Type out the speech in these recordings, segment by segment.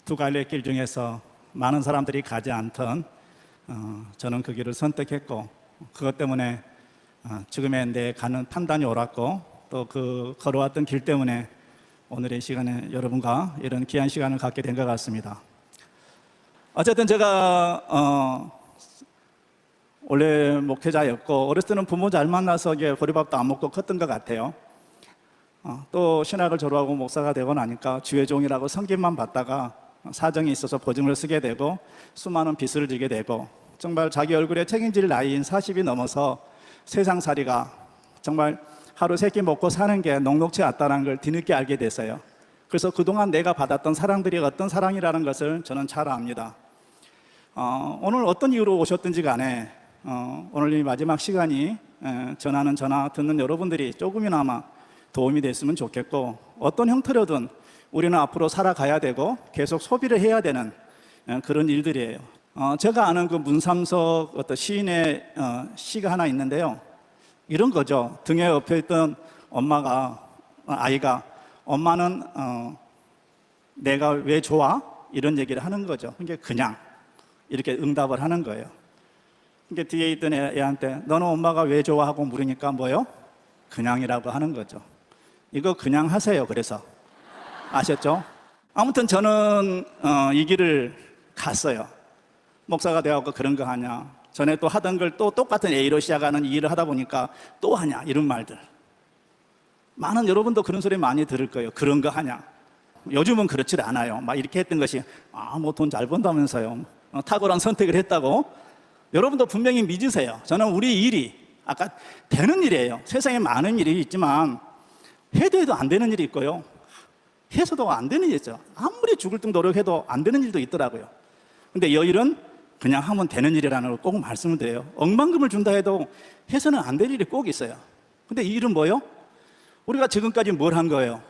두 갈래의 길 중에서 많은 사람들이 가지 않던 저는 그 길을 선택했고, 그것 때문에 지금의 내 가는 판단이 옳았고, 또 그 걸어왔던 길 때문에 오늘의 시간에 여러분과 이런 귀한 시간을 갖게 된 것 같습니다. 어쨌든 제가 원래 목회자였고, 어렸을 때는 부모 잘 만나서 보리밥도 안 먹고 컸던 것 같아요. 또 신학을 졸업하고 목사가 되고 나니까 주의종이라고 성김만 받다가 사정이 있어서 보증을 쓰게 되고 수많은 빚을 지게 되고, 정말 자기 얼굴에 책임질 나이인 40이 넘어서 세상살이가 정말 하루 세 끼 먹고 사는 게 녹록지 않다는 걸 뒤늦게 알게 됐어요. 그래서 그동안 내가 받았던 사랑들이 어떤 사랑이라는 것을 저는 잘 압니다. 오늘 어떤 이유로 오셨든지 간에 오늘 이 마지막 시간이 전하는 전화 듣는 여러분들이 조금이나마 도움이 됐으면 좋겠고, 어떤 형태로든 우리는 앞으로 살아가야 되고 계속 소비를 해야 되는 그런 일들이에요. 제가 아는 그 문삼석 어떤 시인의 시가 하나 있는데요. 이런 거죠. 등에 엎여있던 아이가 엄마는 내가 왜 좋아? 이런 얘기를 하는 거죠. 그냥 이렇게 응답을 하는 거예요. 뒤에 있던 애한테 너는 엄마가 왜 좋아하고 물으니까 뭐요? 그냥이라고 하는 거죠. 이거 그냥 하세요. 그래서 아셨죠? 아무튼 저는 이 길을 갔어요. 목사가 되어서 그런 거 하냐, 전에 또 하던 걸 또 똑같은 A로 시작하는 이 일을 하다 보니까 또 하냐, 이런 말들. 많은 여러분도 그런 소리 많이 들을 거예요. 그런 거 하냐. 요즘은 그렇지 않아요. 막 이렇게 했던 것이 뭐 돈 잘 번다면서요, 탁월한 선택을 했다고. 여러분도 분명히 믿으세요. 저는 우리 일이 아까 되는 일이에요. 세상에 많은 일이 있지만 해도 안 되는 일이 있고요, 해서도 안 되는 일이 있죠. 아무리 죽을 등 노력해도 안 되는 일도 있더라고요. 근데 이 일은 그냥 하면 되는 일이라는 걸 꼭 말씀을 드려요. 억만금을 준다 해도 해서는 안 될 일이 꼭 있어요. 근데 이 일은 뭐예요? 우리가 지금까지 뭘 한 거예요?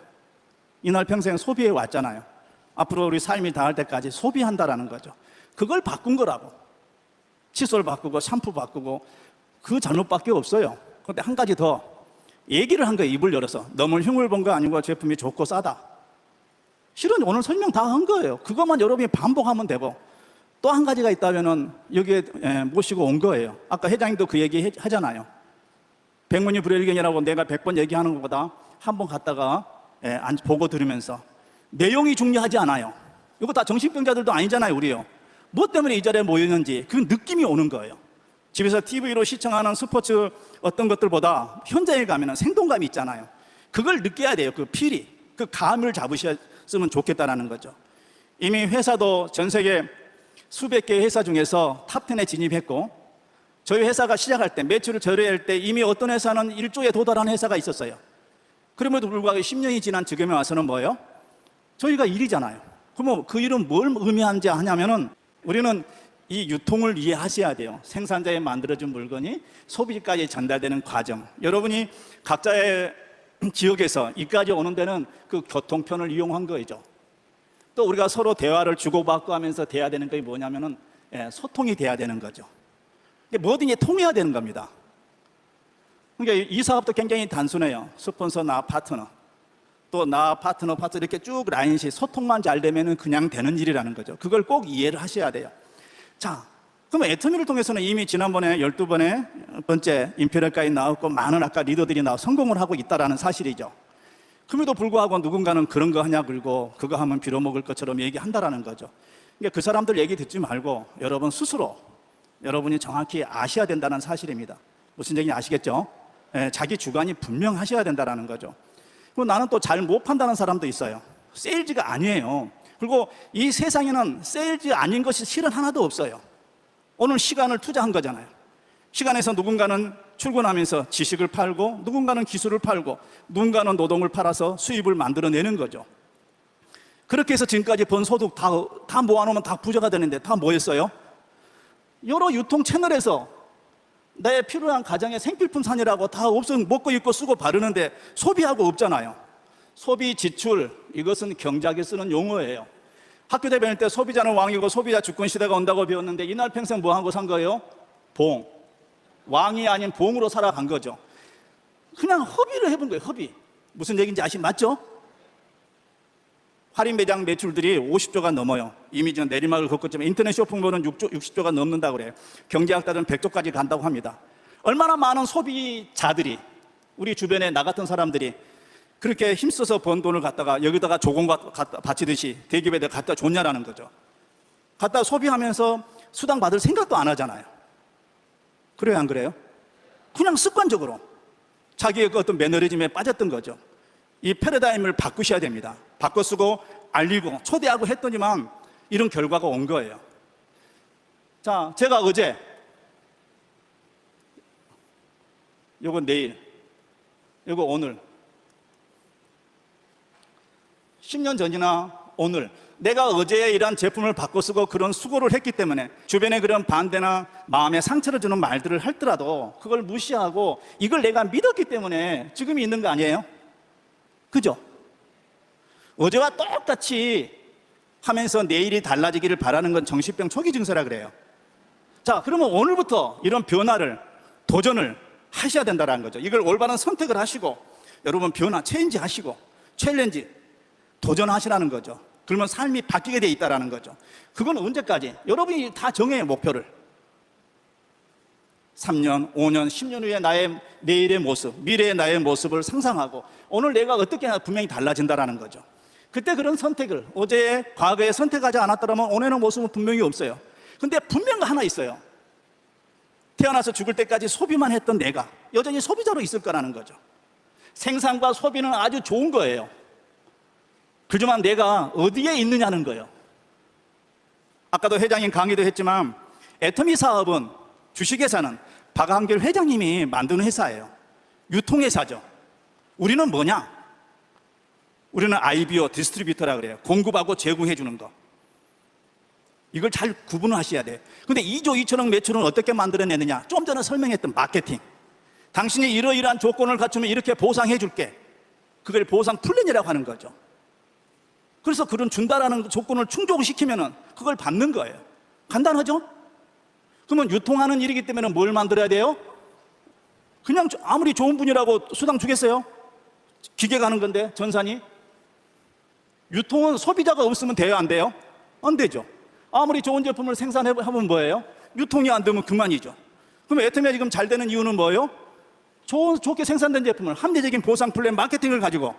이날 평생 소비해 왔잖아요. 앞으로 우리 삶이 닿을 때까지 소비한다라는 거죠. 그걸 바꾼 거라고. 칫솔 바꾸고 샴푸 바꾸고 그 잘못밖에 없어요. 근데 한 가지 더 얘기를 한 거예요. 입을 열어서. 너무 흉을 본 거 아니고 제품이 좋고 싸다. 실은 오늘 설명 다 한 거예요. 그것만 여러분이 반복하면 되고, 또 한 가지가 있다면은 여기에 모시고 온 거예요. 아까 회장님도 그 얘기 하잖아요. 백문이 불여일견이라고 내가 100번 얘기하는 것보다 한 번 갔다가 보고 들으면서 내용이 중요하지 않아요. 이거 다 정신병자들도 아니잖아요, 우리요. 뭐 때문에 이 자리에 모였는지 그 느낌이 오는 거예요. 집에서 TV로 시청하는 스포츠 어떤 것들보다 현장에 가면 생동감이 있잖아요. 그걸 느껴야 돼요. 그 필이, 그 감을 잡으셨으면 좋겠다라는 거죠. 이미 회사도 전 세계 수백 개의 회사 중에서 탑10에 진입했고, 저희 회사가 시작할 때 매출을 절여할 때 이미 어떤 회사는 1조에 도달하는 회사가 있었어요. 그럼에도 불구하고 10년이 지난 지금에 와서는 뭐예요? 저희가 일이잖아요. 그러면 그 일은 뭘 의미하는지 하냐면은, 우리는 이 유통을 이해하셔야 돼요. 생산자에 만들어진 물건이 소비까지 전달되는 과정. 여러분이 각자의 지역에서 이까지 오는 데는 그 교통편을 이용한 거죠. 또 우리가 서로 대화를 주고받고 하면서 돼야 되는 게 뭐냐면은 소통이 돼야 되는 거죠. 뭐든지 통해야 되는 겁니다. 그러니까 이 사업도 굉장히 단순해요. 스폰서, 나 파트너, 또 나 파트너 이렇게 쭉 라인식 소통만 잘 되면은 그냥 되는 일이라는 거죠. 그걸 꼭 이해를 하셔야 돼요. 자, 그럼 애터미를 통해서는 이미 지난번에 12번째 임페리얼까지 나왔고, 많은 아까 리더들이 성공을 하고 있다는 사실이죠. 그럼에도 불구하고 누군가는 그런 거 하냐 굴고 그거 하면 빌어먹을 것처럼 얘기한다라는 거죠. 그러니까 그 사람들 얘기 듣지 말고 여러분 스스로 여러분이 정확히 아셔야 된다는 사실입니다. 무슨 얘기인지 아시겠죠? 자기 주관이 분명하셔야 된다는 거죠. 그리고 나는 또 잘 못 판다는 사람도 있어요. 세일즈가 아니에요. 그리고 이 세상에는 세일즈 아닌 것이 실은 하나도 없어요. 오늘 시간을 투자한 거잖아요. 시간에서 누군가는 출근하면서 지식을 팔고, 누군가는 기술을 팔고, 누군가는 노동을 팔아서 수입을 만들어내는 거죠. 그렇게 해서 지금까지 번 소득 다 모아놓으면 다 부자가 되는데 다 뭐였어요? 여러 유통 채널에서 내 필요한 가정의 생필품 사느라고 다 먹고 입고 쓰고 바르는데 소비하고 없잖아요. 소비 지출, 이것은 경제학에 쓰는 용어예요. 학교 다닐 때 소비자는 왕이고 소비자 주권 시대가 온다고 배웠는데 이날 평생 뭐 하고 산 거예요? 봉. 왕이 아닌 봉으로 살아간 거죠. 그냥 허비를 해본 거예요. 허비. 무슨 얘기인지 맞죠? 할인 매장 매출들이 50조가 넘어요. 이미 전 내리막을 걷었지만 인터넷 쇼핑몰은 60조가 넘는다고 그래요. 경제학자들은 100조까지 간다고 합니다. 얼마나 많은 소비자들이, 우리 주변에 나 같은 사람들이 그렇게 힘써서 번 돈을 갖다가 여기다가 조공 갖다 바치듯이 대기업에다 갖다 줬냐라는 거죠. 갖다 소비하면서 수당 받을 생각도 안 하잖아요. 그래요, 안 그래요? 그냥 습관적으로 자기의 그 어떤 매너리즘에 빠졌던 거죠. 이 패러다임을 바꾸셔야 됩니다. 바꿔 쓰고 알리고 초대하고 했더니만 이런 결과가 온 거예요. 자, 제가 어제, 요거 내일, 요거 오늘, 10년 전이나 오늘 내가 어제 이런 제품을 바꿔 쓰고 그런 수고를 했기 때문에 주변에 그런 반대나 마음에 상처를 주는 말들을 하더라도 그걸 무시하고 이걸 내가 믿었기 때문에 지금이 있는 거 아니에요? 그죠? 어제와 똑같이 하면서 내일이 달라지기를 바라는 건 정신병 초기 증세라 그래요. 자, 그러면 오늘부터 이런 변화를, 도전을 하셔야 된다는 거죠. 이걸 올바른 선택을 하시고 여러분 변화, 체인지 하시고 챌린지, 도전하시라는 거죠. 그러면 삶이 바뀌게 돼 있다는 거죠. 그건 언제까지? 여러분이 다 정해요, 목표를. 3년, 5년, 10년 후에 나의 내일의 모습, 미래의 나의 모습을 상상하고 오늘 내가 어떻게 하나 분명히 달라진다는 거죠. 그때 그런 선택을 어제 과거에 선택하지 않았더라면 오늘의 모습은 분명히 없어요. 근데 분명 하나 있어요. 태어나서 죽을 때까지 소비만 했던 내가 여전히 소비자로 있을 거라는 거죠. 생산과 소비는 아주 좋은 거예요. 그지만 내가 어디에 있느냐는 거예요. 아까도 회장님 강의도 했지만 애터미 사업은, 주식회사는 박한길 회장님이 만드는 회사예요. 유통회사죠. 우리는 뭐냐? 우리는 IBO, 디스트리뷰터라 그래요. 공급하고 제공해 주는 거. 이걸 잘 구분을 하셔야 돼요. 근데 2조 2천억 매출은 어떻게 만들어내느냐? 좀 전에 설명했던 마케팅. 당신이 이러이러한 조건을 갖추면 이렇게 보상해 줄게. 그걸 보상 플랜이라고 하는 거죠. 그래서 그런 준다라는 조건을 충족시키면은 그걸 받는 거예요. 간단하죠? 그러면 유통하는 일이기 때문에 뭘 만들어야 돼요? 그냥 아무리 좋은 분이라고 수당 주겠어요? 기계 가는 건데, 전산이. 유통은 소비자가 없으면 돼요, 안 돼요? 안 되죠. 아무리 좋은 제품을 생산하면 뭐예요? 유통이 안 되면 그만이죠. 그럼 애터미가 지금 잘 되는 이유는 뭐예요? 좋게 생산된 제품을 합리적인 보상 플랜 마케팅을 가지고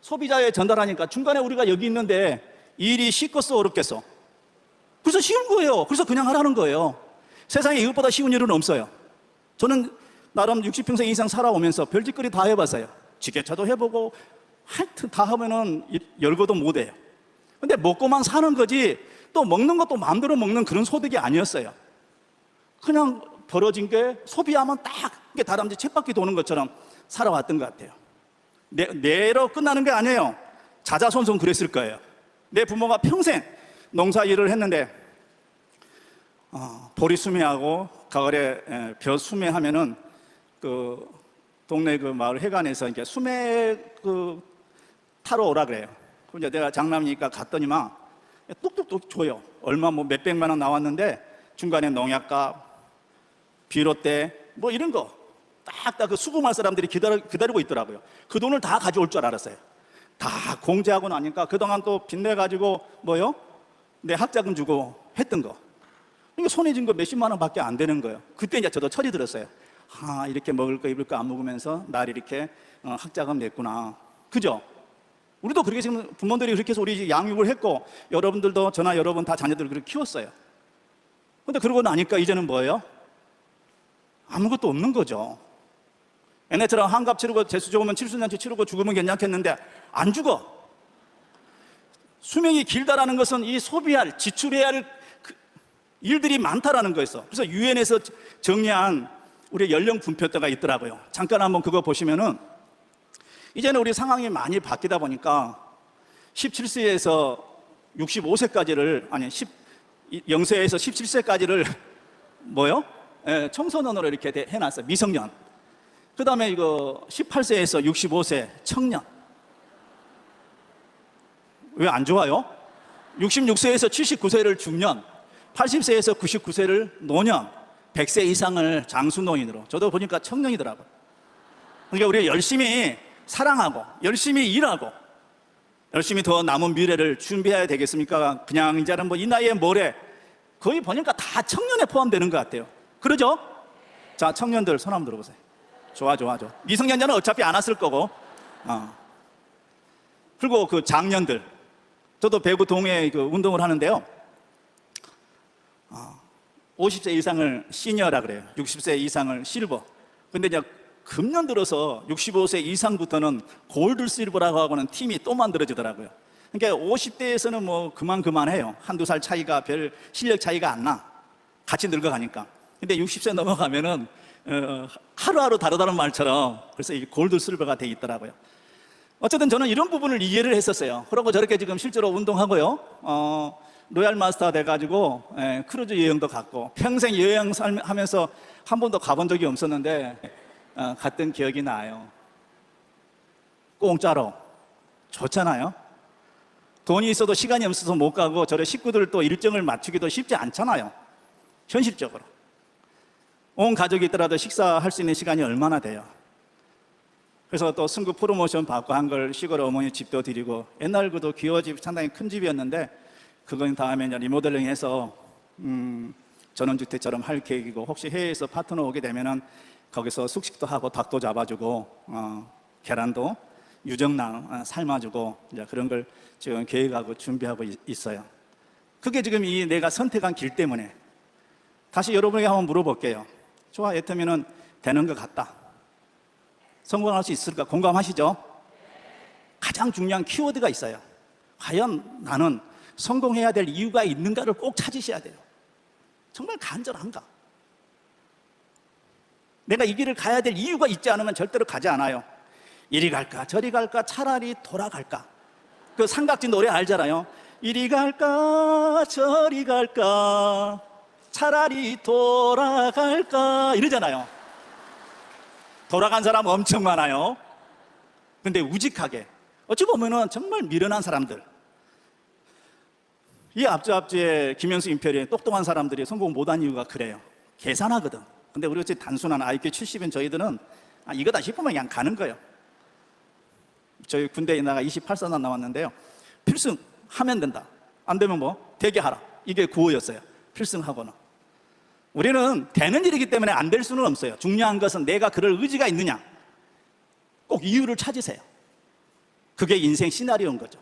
소비자에 전달하니까 중간에 우리가 여기 있는데 일이 쉽겠어, 어렵겠어? 그래서 쉬운 거예요. 그래서 그냥 하라는 거예요. 세상에 이것보다 쉬운 일은 없어요. 저는 나름 60평생 이상 살아오면서 별짓거리 다 해봤어요. 지게차도 해보고 하여튼 다 하면은 열거도 못해요. 근데 먹고만 사는 거지 또 먹는 것도 마음대로 먹는 그런 소득이 아니었어요. 그냥 벌어진 게 소비하면 딱 이게 다람쥐 쳇바퀴 도는 것처럼 살아왔던 것 같아요. 내로 끝나는 게 아니에요. 자자손손 그랬을 거예요. 내 부모가 평생 농사 일을 했는데 보리수매하고 가을에 벼수매하면은 그 동네 그 마을 회관에서 이렇게 수매 그 타러 오라 그래요. 그럼 이제 내가 장남이니까 갔더니만 뚝뚝뚝 줘요. 얼마 뭐 몇백만 원 나왔는데 중간에 농약값, 비료대 뭐 이런 거 딱딱 그 수금할 사람들이 기다리고 있더라고요. 그 돈을 다 가져올 줄 알았어요. 다 공제하고 나니까 그동안 또 빚내 가지고 뭐요? 내 학자금 주고 했던 거. 이거 손에 쥔 거 몇십만 원밖에 안 되는 거예요. 그때 이제 저도 철이 들었어요. 이렇게 먹을 거 입을 거 안 먹으면서 날 이렇게 학자금 냈구나. 그죠? 우리도 그렇게 지금 부모들이 그렇게 해서 우리 양육을 했고 여러분들도 저나 여러분 다 자녀들을 그렇게 키웠어요. 근데 그러고 나니까 이제는 뭐예요? 아무것도 없는 거죠. 얘네처럼 환갑 치르고 재수 좋으면 칠순잔치 치르고 죽으면 괜찮겠는데 안 죽어. 수명이 길다라는 것은 이 소비할, 지출해야 할 일들이 많다라는 거였어. 그래서 유엔에서 정리한 우리 연령 분표대가 있더라고요. 잠깐 한번 그거 보시면은 이제는 우리 상황이 많이 바뀌다 보니까 17세에서 65세까지를 아니 0세에서 17세까지를 뭐요? 청소년으로 이렇게 해놨어요. 미성년. 그 다음에 이거 18세에서 65세 청년. 왜 안 좋아요? 66세에서 79세를 중년, 80세에서 99세를 노년, 100세 이상을 장수노인으로. 저도 보니까 청년이더라고요. 그러니까 우리가 열심히 사랑하고 열심히 일하고 열심히 더 남은 미래를 준비해야 되겠습니까? 그냥 이제는 뭐 이 나이에 뭐래? 거의 보니까 다 청년에 포함되는 것 같아요. 그러죠? 자, 청년들 손 한번 들어보세요. 좋아. 미성년자는 어차피 안 왔을 거고. 그리고 그 장년들. 저도 배구 동호회 그 운동을 하는데요. 50세 이상을 시니어라 그래요. 60세 이상을 실버. 근데 이제 금년 들어서 65세 이상부터는 골드 실버라고 하고는 팀이 또 만들어지더라고요. 그러니까 50대에서는 뭐 그만해요. 한두 살 차이가 별 실력 차이가 안 나. 같이 늙어가니까. 근데 60세 넘어가면은 하루하루 다르다는 말처럼 그래서 이 골드 실버가 돼 있더라고요. 어쨌든 저는 이런 부분을 이해를 했었어요. 그러고 저렇게 지금 실제로 운동하고요. 로얄 마스터가 돼가지고 크루즈 여행도 갔고 평생 여행 하면서 한 번도 가본 적이 없었는데 갔던 기억이 나요. 공짜로 좋잖아요. 돈이 있어도 시간이 없어서 못 가고 저런 식구들 또 일정을 맞추기도 쉽지 않잖아요. 현실적으로 온 가족이 있더라도 식사할 수 있는 시간이 얼마나 돼요. 그래서 또 승급 프로모션 받고 한 걸 시골 어머니 집도 드리고 옛날 그도 기와집 상당히 큰 집이었는데 그건 다음에 이제 리모델링해서 전원주택처럼 할 계획이고 혹시 해외에서 파트너 오게 되면은 거기서 숙식도 하고 닭도 잡아주고 계란도 유정랑 삶아주고 이제 그런 걸 지금 계획하고 준비하고 있어요. 그게 지금 이 내가 선택한 길 때문에. 다시 여러분에게 한번 물어볼게요. 좋아, 애터미는 되는 것 같다. 성공할 수 있을까? 공감하시죠? 가장 중요한 키워드가 있어요. 과연 나는 성공해야 될 이유가 있는가를 꼭 찾으셔야 돼요. 정말 간절한가? 내가 이 길을 가야 될 이유가 있지 않으면 절대로 가지 않아요. 이리 갈까 저리 갈까 차라리 돌아갈까. 그 삼각지 노래 알잖아요. 이리 갈까 저리 갈까 차라리 돌아갈까 이러잖아요. 돌아간 사람 엄청 많아요. 근데 우직하게 어찌 보면은 정말 미련한 사람들, 이 앞주에 김현수 임페리에 똑똑한 사람들이 성공 못한 이유가 그래요. 계산하거든. 근데 우리 어찌 단순한 IQ 70인 저희들은 이거다 싶으면 그냥 가는 거예요. 저희 군대에 나가 28사단 나왔는데요. 필승하면 된다. 안 되면 뭐 대기하라. 이게 구호였어요. 필승하고는. 우리는 되는 일이기 때문에 안 될 수는 없어요. 중요한 것은 내가 그럴 의지가 있느냐. 꼭 이유를 찾으세요. 그게 인생 시나리오인 거죠.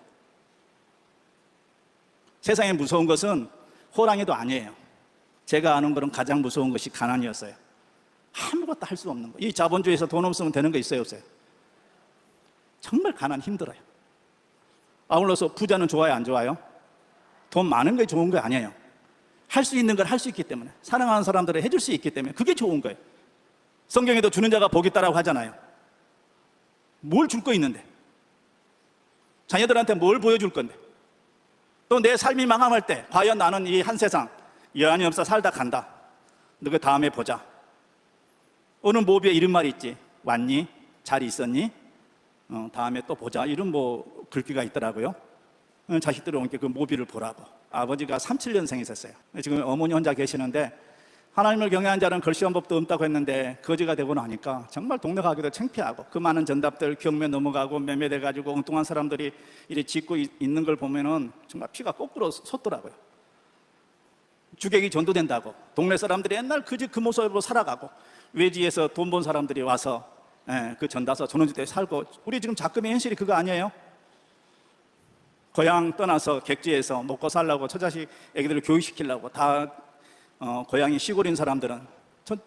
세상에 무서운 것은 호랑이도 아니에요. 제가 아는 거는 가장 무서운 것이 가난이었어요. 아무것도 할 수 없는 거. 이 자본주의에서 돈 없으면 되는 거 있어요, 없어요? 정말 가난 힘들어요. 아울러서 부자는 좋아요, 안 좋아요? 돈 많은 게 좋은 거 아니에요. 할 수 있는 걸 할 수 있기 때문에, 사랑하는 사람들을 해줄 수 있기 때문에 그게 좋은 거예요. 성경에도 주는 자가 복이 있다라고 하잖아요. 뭘 줄 거 있는데? 자녀들한테 뭘 보여줄 건데? 또 내 삶이 망함할 때 과연 나는 이 한 세상 여한이 없어 살다 간다. 너그 다음에 보자. 오늘 모비에 이런 말이 있지. 왔니? 잘 있었니? 다음에 또 보자. 이런 뭐 글귀가 있더라고요. 자식들이 오니까 그 모비를 보라고. 아버지가 37년생이셨어요. 지금 어머니 혼자 계시는데 하나님을 경외한 자는 걸시한 법도 없다고 했는데 거지가 되고 나니까 정말 동네 가기도 창피하고 그 많은 전답들 경매 넘어가고 매매돼가지고 엉뚱한 사람들이 이렇게 짓고 있는 걸 보면은 정말 피가 거꾸로 솟더라고요. 주객이 전도된다고 동네 사람들이 옛날 그 집 그 모습으로 살아가고 외지에서 돈 번 사람들이 와서 그 전다서 전원주택에 살고. 우리 지금 작금의 현실이 그거 아니에요? 고향 떠나서 객지에서 먹고 살라고 처자식 애기들을 교육시키려고 다 고향이 시골인 사람들은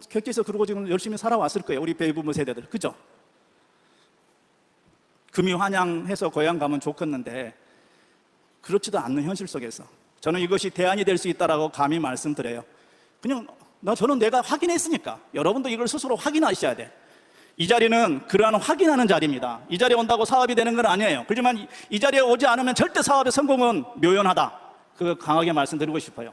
객지에서 그러고 지금 열심히 살아왔을 거예요. 우리 베이부모 세대들. 그죠? 금이 환양해서 고향 가면 좋겠는데 그렇지도 않는 현실 속에서 저는 이것이 대안이 될 수 있다라고 감히 말씀드려요. 그냥 저는 내가 확인했으니까 여러분도 이걸 스스로 확인하셔야 돼. 이 자리는 그러한 확인하는 자리입니다. 이 자리에 온다고 사업이 되는 건 아니에요. 그렇지만 이 자리에 오지 않으면 절대 사업의 성공은 묘연하다. 그거 강하게 말씀드리고 싶어요.